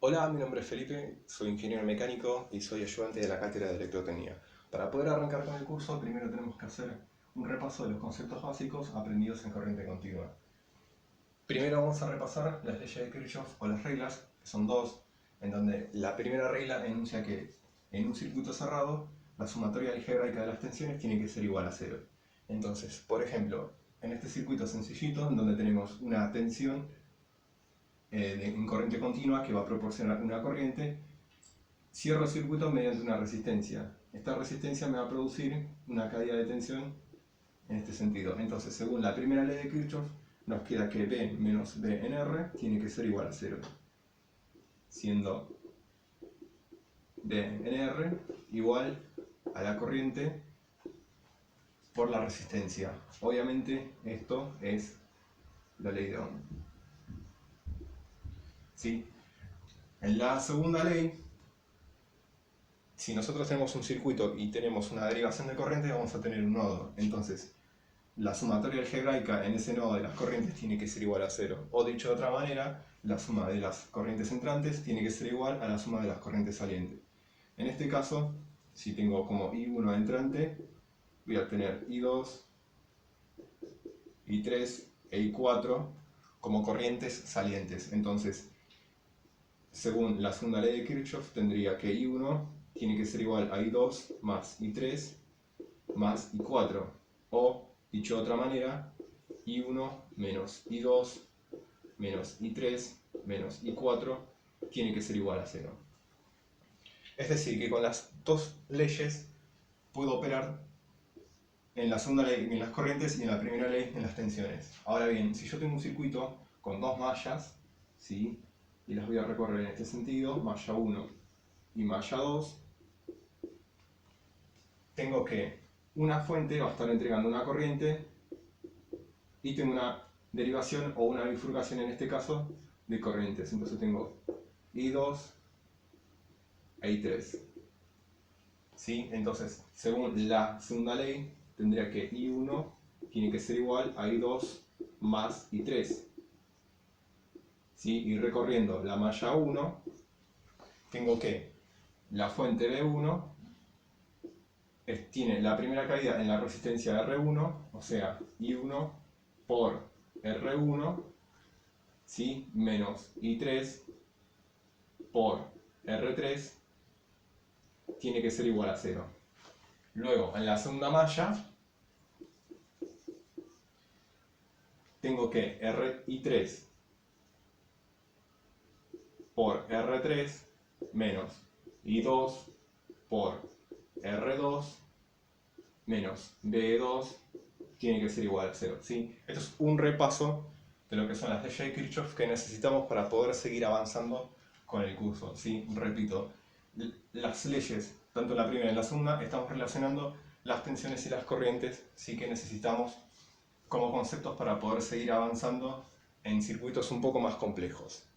Hola, mi nombre es Felipe, soy ingeniero mecánico y soy ayudante de la cátedra de electrotenía. Para poder arrancar con el curso, primero tenemos que hacer un repaso de los conceptos básicos aprendidos en corriente continua. Primero vamos a repasar las leyes de Kirchhoff o las reglas, que son dos, en donde la primera regla enuncia que en un circuito cerrado la sumatoria algebraica de las tensiones tiene que ser igual a cero. Entonces, por ejemplo, en este circuito sencillito, en donde tenemos una tensión en corriente continua que va a proporcionar una corriente, cierro el circuito mediante una resistencia. Esta resistencia me va a producir una caída de tensión en este sentido. Entonces, según la primera ley de Kirchhoff, nos queda que B menos B en R tiene que ser igual a 0, siendo B en R igual a la corriente por la resistencia. Obviamente esto es la ley de Ohm. ¿Sí? En la segunda ley, si nosotros tenemos un circuito y tenemos una derivación de corriente, vamos a tener un nodo. Entonces, la sumatoria algebraica en ese nodo de las corrientes tiene que ser igual a 0. O dicho de otra manera, la suma de las corrientes entrantes tiene que ser igual a la suma de las corrientes salientes. En este caso, si tengo como I1 entrante, voy a tener I2, I3 e I4 como corrientes salientes. Entonces, según la segunda ley de Kirchhoff, tendría que I1 tiene que ser igual a I2 más I3 más I4. O, dicho de otra manera, I1 menos I2 menos I3 menos I4 tiene que ser igual a 0. Es decir, que con las dos leyes puedo operar en la segunda ley en las corrientes y en la primera ley en las tensiones. Ahora bien, si yo tengo un circuito con dos mallas, ¿sí? Y las voy a recorrer en este sentido, malla 1 y malla 2, tengo que una fuente va a estar entregando una corriente y tengo una derivación o una bifurcación en este caso de corrientes. Entonces tengo I2 e I3. ¿Sí? Entonces, según la segunda ley, tendría que I1 tiene que ser igual a I2 más I3. ¿Sí? Y recorriendo la malla 1, tengo que la fuente B1 tiene la primera caída en la resistencia R1, o sea, I1 por R1, ¿sí? Menos I3 por R3 tiene que ser igual a 0. Luego, en la segunda malla, tengo que RI3 por R3 menos I2 por R2 menos B2 tiene que ser igual a 0. ¿Sí? Esto es un repaso de lo que son las leyes de Kirchhoff que necesitamos para poder seguir avanzando con el curso. ¿Sí? Repito, las leyes, tanto en la primera y en la segunda, estamos relacionando las tensiones y las corrientes, sí que necesitamos como conceptos para poder seguir avanzando en circuitos un poco más complejos.